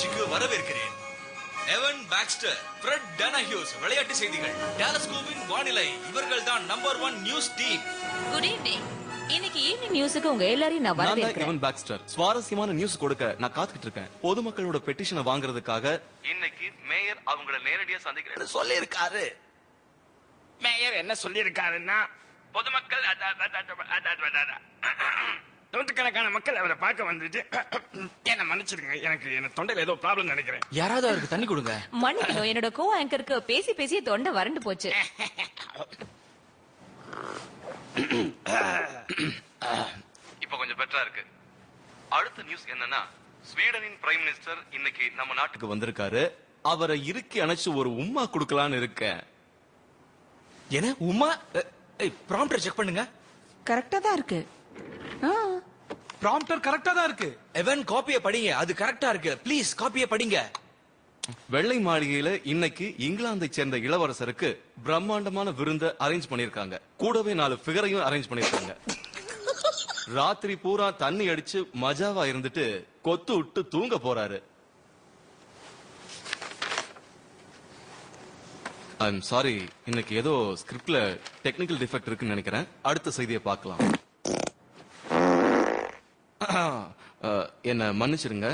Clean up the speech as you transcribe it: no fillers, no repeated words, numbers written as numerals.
நிகழ்ச்சிக்கு வரவேற்கிறேன். எவன் பாக்ஸ்டர், ஃப்ரெட் டனஹியூஸ் விளையாட்டு செய்திகள், டாலஸ்கோவின் வானிலை. இவர்கள் தான் number 1 news team. Good evening. இன்னைக்கு ஈவினிங் நியூஸுக்கு உங்க எல்லாரையும் நான் வரவேற்கிறேன். எவன் பாக்ஸ்டர் சுவாரஸ்யமான நியூஸ் கொடுக்க நான் காத்துக்கிட்டு இருக்கேன். பொதுமக்களோட பெட்டிஷனை வாங்குறதுக்காக இன்னைக்கு மேயர் அவங்கள நேரடியா சந்திக்கிறேன்னு சொல்லி இருக்காரு. மேயர் என்ன சொல்லி இருக்காருன்னா, பொதுமக்கள் நூற்றுக்கணக்கான மக்கள் அவரை பார்க்க வந்துட்டு என்ன மன்னிச்சிருங்க, எனக்கு தொண்டையில ஏதோ ப்ராப்ளம் நினைக்கிறேன். யாராவது அவருக்கு தண்ணி கொடுங்க. மன்னிக்கணும், என்னோட கோ ஆங்கருக்கு பேசி பேசி தொண்டை வறண்டு போச்சு. இப்ப கொஞ்சம் பெட்டரா இருக்கு. அடுத்த நியூஸ் என்னன்னா, ஸ்வீடனின் பிரைம் மினிஸ்டர் இன்னைக்கு நம்ம நாட்டுக்கு வந்திருக்காரு. அவரை இறுக்கி அணைச்சு ஒரு உம்மா குடுக்கலான்னு இருக்கேன். என்ன உமா? ப்ராம்ப்டர் செக் பண்ணுங்க. கரெக்டா தான் இருக்கு. ப்ராம்ப்டர் கரெக்டா தான் இருக்கு. எவன் காப்பிய படிங்க, அது கரெக்டா இருக்கு. ப்ளீஸ் காப்பிய படிங்க. வெள்ளை மாளிகையில இன்னைக்கு இங்கிலாந்தை சேர்ந்த இளவரசருக்கு பிரம்மாண்டமான விருந்த அரேஞ்ச் பண்ணிருக்காங்க. கூடவே 4 ஃபிகரையும் அரேஞ்ச் பண்ணிருக்காங்க. ராத்திரி பூரா தண்ணி அடிச்சு மஜாவா இருந்துட்டு கொத்து விட்டு தூங்க போறாரு. ஐம் சாரி, இன்னைக்கு ஏதோ ஸ்கிரிப்ட்ல டெக்னிக்கல் டிஃபெக்ட் இருக்குன்னு நினைக்கிறேன். அடுத்த செய்தியை பார்க்கலாம். என்ன மன்னிச்சிருங்க.